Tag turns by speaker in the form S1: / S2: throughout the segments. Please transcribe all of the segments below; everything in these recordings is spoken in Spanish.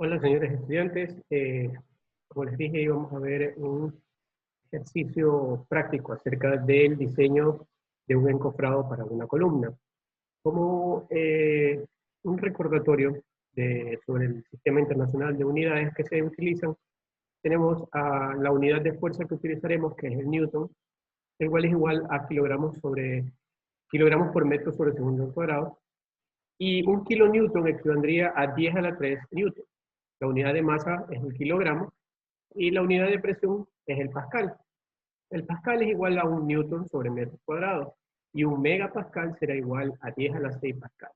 S1: Hola, señores estudiantes. Como les dije, íbamos a ver un ejercicio práctico acerca del diseño de un encofrado para una columna. Como un recordatorio sobre el Sistema Internacional de Unidades que se utilizan, tenemos a la unidad de fuerza que utilizaremos, que es el Newton, el cual es igual a kilogramos por metro sobre segundo al cuadrado, y un kilonewton equivaldría a 10 a la 3 newton. La unidad de masa es el kilogramo y la unidad de presión es el pascal. El pascal es igual a un newton sobre metro cuadrado y un megapascal será igual a 10 a la 6 pascal.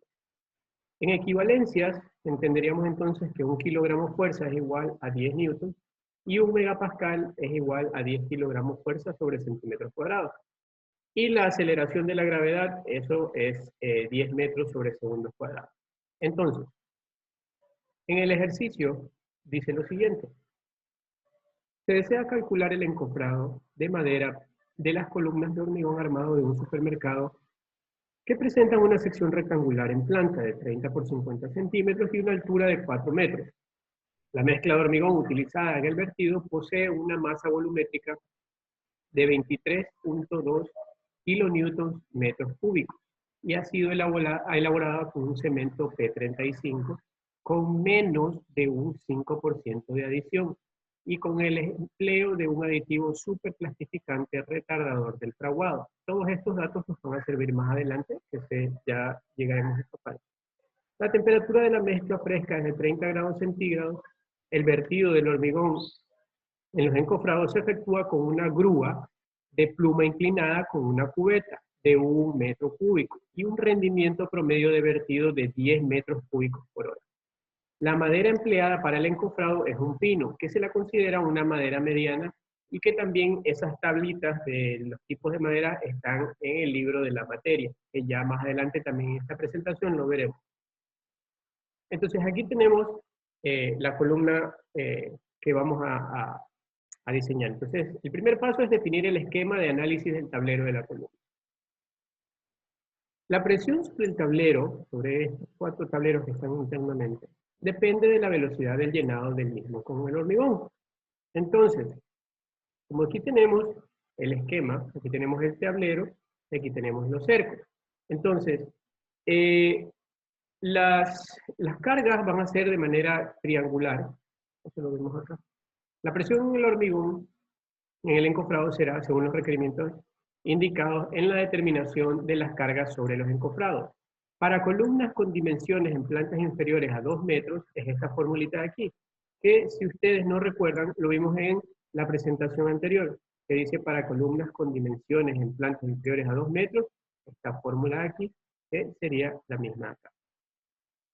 S1: En equivalencias, entenderíamos entonces que un kilogramo fuerza es igual a 10 newtons y un megapascal es igual a 10 kilogramos fuerza sobre centímetros cuadrados. Y la aceleración de la gravedad, eso es 10 metros sobre segundos cuadrados. Entonces, en el ejercicio dice lo siguiente. Se desea calcular el encofrado de madera de las columnas de hormigón armado de un supermercado que presentan una sección rectangular en planta de 30 por 50 centímetros y una altura de 4 metros. La mezcla de hormigón utilizada en el vertido posee una masa volumétrica de 23.2 kilonewtons metros cúbicos y ha sido elaborada con un cemento P35 con menos de un 5% de adición y con el empleo de un aditivo superplastificante retardador del fraguado. Todos estos datos nos van a servir más adelante, que ya llegaremos a esta parte. La temperatura de la mezcla fresca es de 30 grados centígrados. El vertido del hormigón en los encofrados se efectúa con una grúa de pluma inclinada con una cubeta de 1 metro cúbico y un rendimiento promedio de vertido de 10 metros cúbicos por hora. La madera empleada para el encofrado es un pino, que se la considera una madera mediana y que también esas tablitas de los tipos de madera están en el libro de la materia, que ya más adelante también en esta presentación lo veremos. Entonces aquí tenemos la columna que vamos a diseñar. Entonces, el primer paso es definir el esquema de análisis del tablero de la columna. La presión sobre el tablero, sobre estos 4 tableros que están internamente, depende de la velocidad del llenado del mismo con el hormigón. Entonces, como aquí tenemos el esquema, aquí tenemos el tablero, aquí tenemos los cercos. Entonces, las cargas van a ser de manera triangular. Eso lo vemos acá. La presión en el hormigón, en el encofrado, será según los requerimientos indicados en la determinación de las cargas sobre los encofrados. Para columnas con dimensiones en plantas inferiores a 2 metros, es esta formulita de aquí, que si ustedes no recuerdan, lo vimos en la presentación anterior, que dice para columnas con dimensiones en plantas inferiores a 2 metros, esta fórmula de aquí, que sería la misma acá.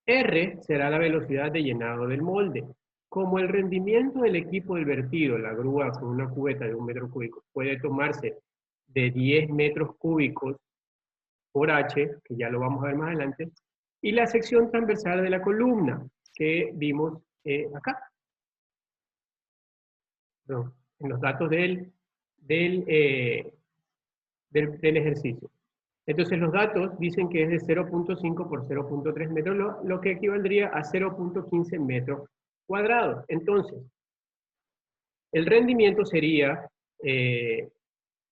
S1: R será la velocidad de llenado del molde. Como el rendimiento del equipo del vertido, la grúa con una cubeta de 1 metro cúbico, puede tomarse de 10 metros cúbicos por H, que ya lo vamos a ver más adelante, y la sección transversal de la columna, que vimos acá, no, en los datos del ejercicio. Entonces los datos dicen que es de 0.5 por 0.3 metros, lo que equivaldría a 0.15 metros cuadrados. Entonces, el rendimiento sería, el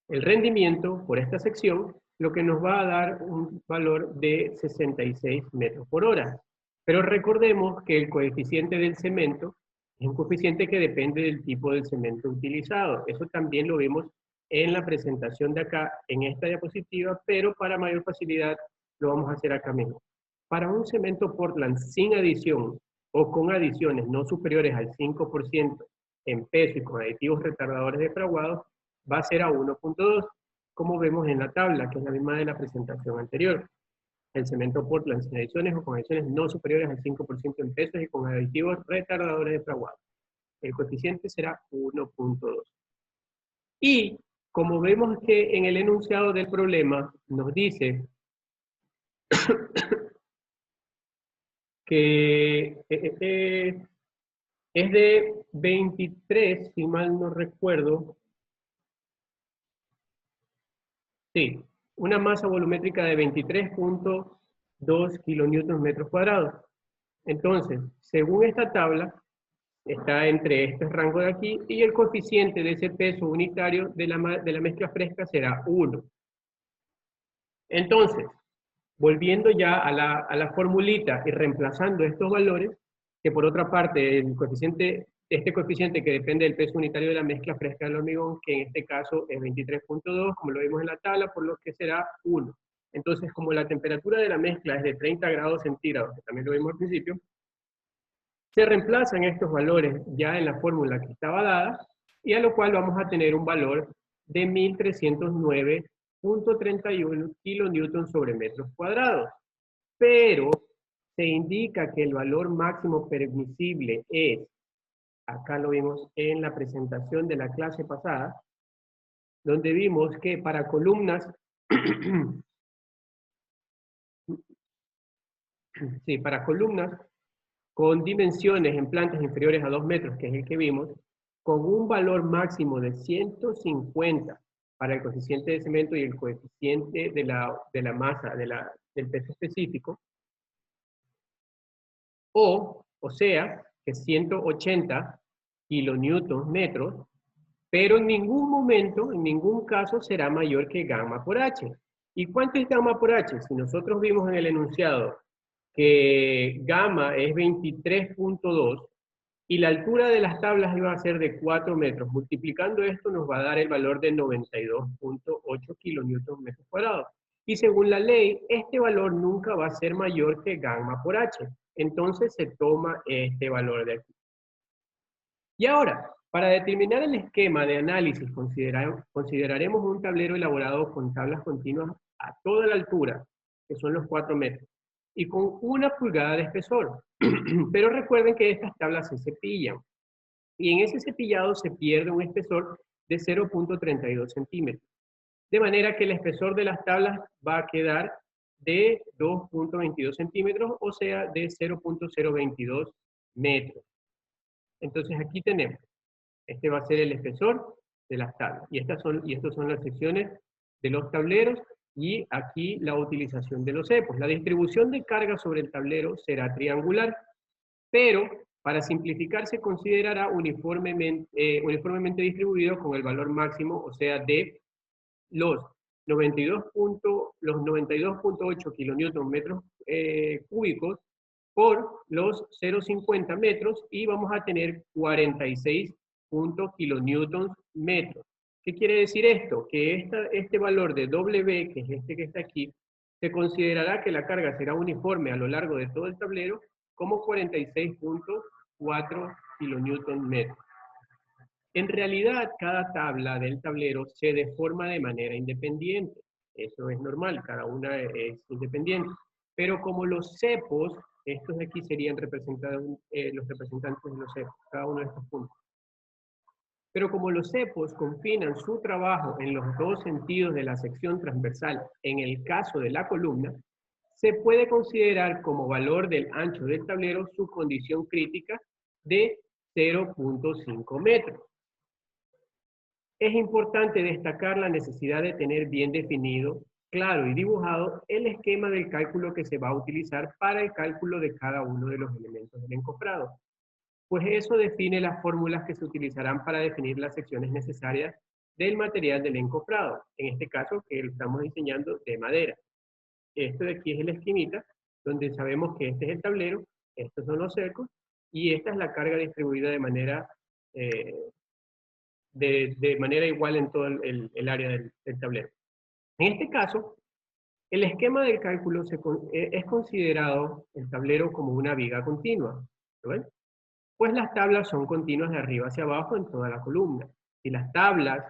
S1: rendimiento por esta sección, lo que nos va a dar un valor de 66 metros por hora. Pero recordemos que el coeficiente del cemento es un coeficiente que depende del tipo del cemento utilizado. Eso también lo vemos en la presentación de acá, en esta diapositiva, pero para mayor facilidad lo vamos a hacer acá mismo. Para un cemento Portland sin adición o con adiciones no superiores al 5% en peso y con aditivos retardadores de fraguado, va a ser a 1.2, como vemos en la tabla, que es la misma de la presentación anterior. El cemento Portland sin adiciones o con adiciones no superiores al 5% en pesos y con aditivos retardadores de fraguado. El coeficiente será 1.2. Y como vemos que en el enunciado del problema nos dice que es de 23, si mal no recuerdo, sí, una masa volumétrica de 23.2 kilonewtons metros cuadrados. Entonces, según esta tabla, está entre este rango de aquí, y el coeficiente de ese peso unitario de la mezcla fresca será 1. Entonces, volviendo ya a la formulita y reemplazando estos valores, que por otra parte, este coeficiente que depende del peso unitario de la mezcla fresca del hormigón, que en este caso es 23.2, como lo vimos en la tabla, por lo que será 1. Entonces, como la temperatura de la mezcla es de 30 grados centígrados, que también lo vimos al principio, se reemplazan estos valores ya en la fórmula que estaba dada, y a lo cual vamos a tener un valor de 1309.31 kilonewton sobre metros cuadrados. Pero se indica que el valor máximo permisible es, acá lo vimos en la presentación de la clase pasada, donde vimos que para columnas, sí, para columnas con dimensiones en plantas inferiores a 2 metros, que es el que vimos, con un valor máximo de 150 para el coeficiente de cemento y el coeficiente de la masa, del peso específico, o sea, que 180 kilonewtons metros, pero en ningún momento, en ningún caso será mayor que gamma por H. ¿Y cuánto es gamma por H? Si nosotros vimos en el enunciado que gamma es 23.2 y la altura de las tablas iba a ser de 4 metros, multiplicando esto nos va a dar el valor de 92.8 kilonewtons metros cuadrados. Y según la ley, este valor nunca va a ser mayor que gamma por H. Entonces se toma este valor de aquí. Y ahora, para determinar el esquema de análisis, consideraremos un tablero elaborado con tablas continuas a toda la altura, que son los 4 metros, y con 1 pulgada de espesor. Pero recuerden que estas tablas se cepillan, y en ese cepillado se pierde un espesor de 0.32 centímetros. De manera que el espesor de las tablas va a quedar de 2.22 centímetros, o sea, de 0.022 metros. Entonces aquí tenemos, este va a ser el espesor de las tablas. Y estas son las secciones de los tableros, y aquí la utilización de los cepos. La distribución de carga sobre el tablero será triangular, pero para simplificar se considerará uniformemente distribuido con el valor máximo, o sea, de los 92.8 kilonewton metros cúbicos por los 0,50 metros, y vamos a tener 46 kilonewtons metros. ¿Qué quiere decir esto? Que este valor de W, que es este que está aquí, se considerará que la carga será uniforme a lo largo de todo el tablero como 46.4 kilonewton metros. En realidad, cada tabla del tablero se deforma de manera independiente. Eso es normal, cada una es independiente. Pero como los cepos, estos de aquí serían los representantes de los cepos, cada uno de estos puntos. Pero como los cepos confinan su trabajo en los dos sentidos de la sección transversal, en el caso de la columna, se puede considerar como valor del ancho del tablero su condición crítica de 0.5 metros. Es importante destacar la necesidad de tener bien definido, claro y dibujado el esquema del cálculo que se va a utilizar para el cálculo de cada uno de los elementos del encofrado, pues eso define las fórmulas que se utilizarán para definir las secciones necesarias del material del encofrado, en este caso que lo estamos diseñando de madera. Esto de aquí es el esquemita, donde sabemos que este es el tablero, estos son los cercos, y esta es la carga distribuida de manera igual en todo el área del tablero. En este caso, el esquema del cálculo es considerado el tablero como una viga continua, ¿ven? Pues las tablas son continuas de arriba hacia abajo en toda la columna. Si las tablas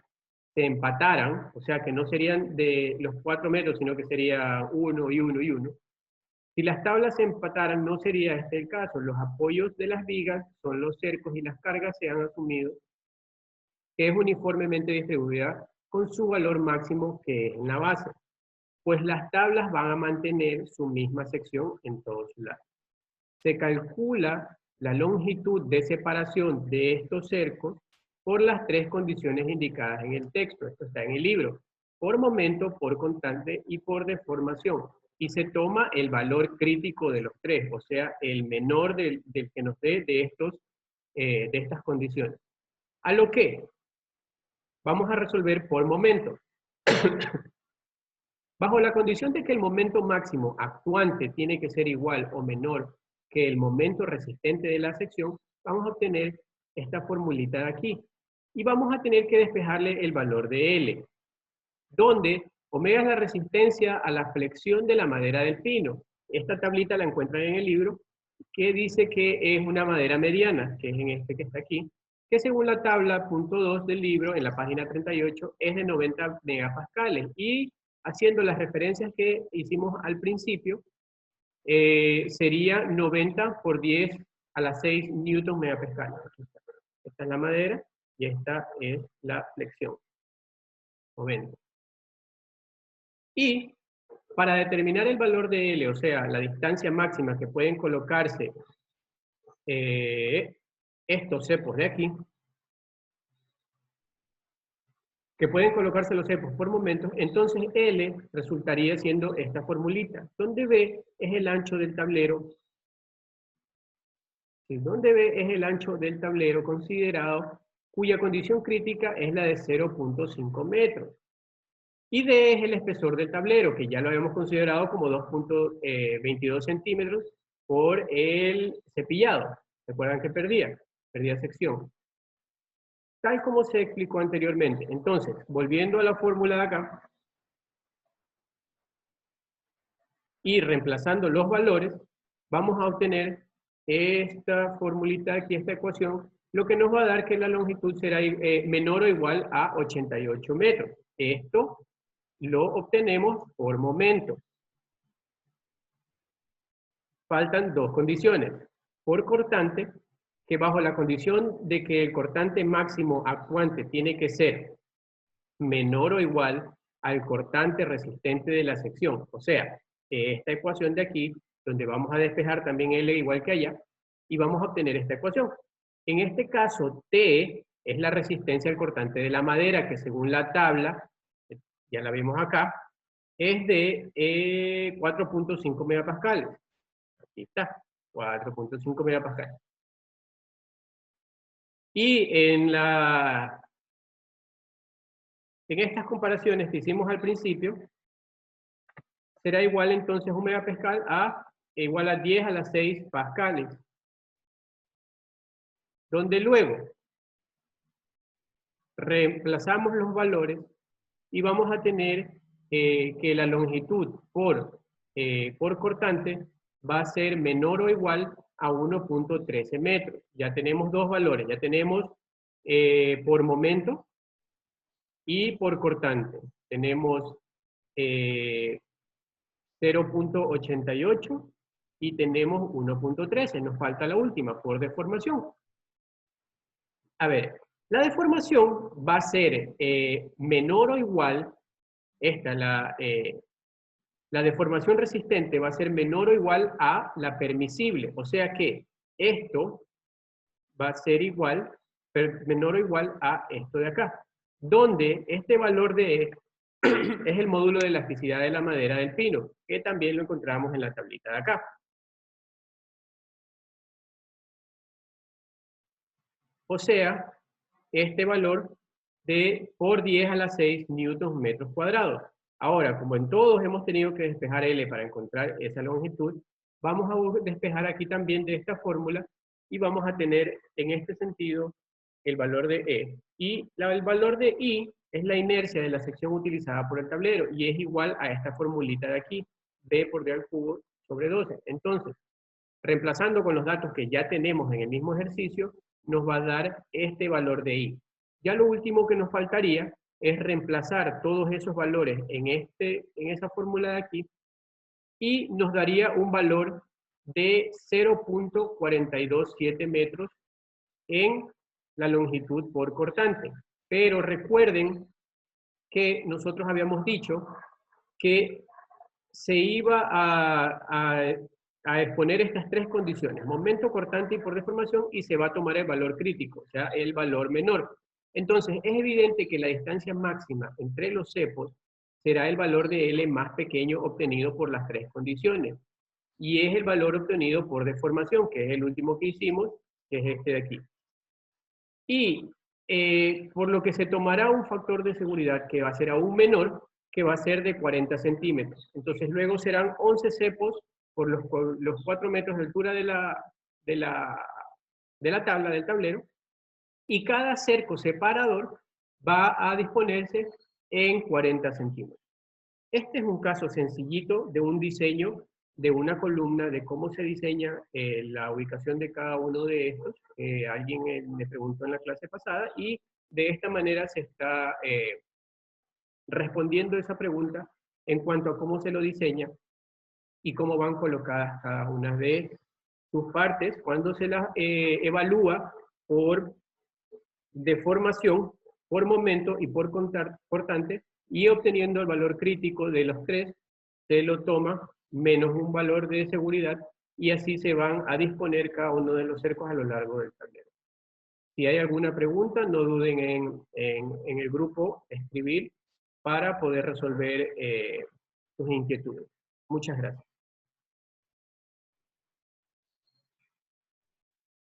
S1: se empataran, o sea que no serían de los 4 metros, sino que sería 1 y 1 y 1, si las tablas se empataran no sería este el caso. Los apoyos de las vigas son los cercos y las cargas se han asumido que es uniformemente distribuida con su valor máximo que es en la base, pues las tablas van a mantener su misma sección en todos sus lados. Se calcula la longitud de separación de estos cercos por las 3 condiciones indicadas en el texto. Esto está en el libro: por momento, por constante y por deformación. Y se toma el valor crítico de los 3, o sea, el menor del que nos dé de estos de estas condiciones. A lo que vamos a resolver por momentos. Bajo la condición de que el momento máximo actuante tiene que ser igual o menor que el momento resistente de la sección, vamos a obtener esta formulita de aquí. Y vamos a tener que despejarle el valor de L, donde omega es la resistencia a la flexión de la madera del pino. Esta tablita la encuentran en el libro, que dice que es una madera mediana, que es en este que está aquí, que según la tabla punto 2 del libro, en la página 38, es de 90 megapascales. Y haciendo las referencias que hicimos al principio, sería 90 por 10 a la 6 newton megapascales. Esta es la madera y esta es la flexión. 90. Y para determinar el valor de L, o sea, la distancia máxima que pueden colocarse estos cepos de aquí, que pueden colocarse los cepos por momentos, entonces L resultaría siendo esta formulita, donde B es el ancho del tablero, donde B es el ancho del tablero considerado, cuya condición crítica es la de 0.5 metros. Y D es el espesor del tablero, que ya lo habíamos considerado como 2.22 centímetros por el cepillado. ¿Recuerdan que perdía sección? Tal como se explicó anteriormente. Entonces, volviendo a la fórmula de acá, y reemplazando los valores, vamos a obtener esta formulita aquí, esta ecuación, lo que nos va a dar que la longitud será menor o igual a 88 metros. Esto lo obtenemos por momento. Faltan dos condiciones. Por cortante, que bajo la condición de que el cortante máximo actuante tiene que ser menor o igual al cortante resistente de la sección. O sea, esta ecuación de aquí, donde vamos a despejar también L igual que allá, y vamos a obtener esta ecuación. En este caso, T es la resistencia al cortante de la madera, que según la tabla, ya la vimos acá, es de 4.5 megapascales. Aquí está, 4.5 megapascales. Y en estas comparaciones que hicimos al principio, será igual entonces 1 megapascal a igual a 10 a la 6 pascales. Donde luego reemplazamos los valores y vamos a tener que la longitud por cortante va a ser menor o igual a 1.13 metros. Ya tenemos dos valores, ya tenemos por momento y por cortante. Tenemos 0.88 y tenemos 1.13. Nos falta la última, por deformación. A ver, la deformación va a ser menor o igual, la deformación resistente va a ser menor o igual a la permisible. O sea que esto va a ser igual, menor o igual a esto de acá. Donde este valor de E es el módulo de elasticidad de la madera del pino, que también lo encontramos en la tablita de acá. O sea, este valor de por 10 a la 6 newtons metros cuadrados. Ahora, como en todos hemos tenido que despejar L para encontrar esa longitud, vamos a despejar aquí también de esta fórmula y vamos a tener en este sentido el valor de E. Y el valor de I es la inercia de la sección utilizada por el tablero y es igual a esta formulita de aquí, B por D al cubo sobre 12. Entonces, reemplazando con los datos que ya tenemos en el mismo ejercicio, nos va a dar este valor de I. Ya lo último que nos faltaría es reemplazar todos esos valores en esa fórmula de aquí y nos daría un valor de 0.427 metros en la longitud por cortante. Pero recuerden que nosotros habíamos dicho que se iba a exponer estas tres condiciones, momento, cortante y por deformación, y se va a tomar el valor crítico, o sea, el valor menor. Entonces, es evidente que la distancia máxima entre los cepos será el valor de L más pequeño obtenido por las tres condiciones. Y es el valor obtenido por deformación, que es el último que hicimos, que es este de aquí. y por lo que se tomará un factor de seguridad que va a ser aún menor, que va a ser de 40 centímetros. Entonces luego serán 11 cepos por los 4 metros de altura de la tabla, del tablero, y cada cerco separador va a disponerse en 40 centímetros. Este es un caso sencillito de un diseño de una columna, de cómo se diseña la ubicación de cada uno de estos. Alguien me preguntó en la clase pasada y de esta manera se está respondiendo esa pregunta en cuanto a cómo se lo diseña y cómo van colocadas cada una de sus partes cuando se las evalúa por deformación, por momento y por cortante, y obteniendo el valor crítico de los tres, se lo toma menos un valor de seguridad y así se van a disponer cada uno de los cercos a lo largo del tablero. Si hay alguna pregunta, no duden en el grupo escribir para poder resolver sus inquietudes. Muchas gracias.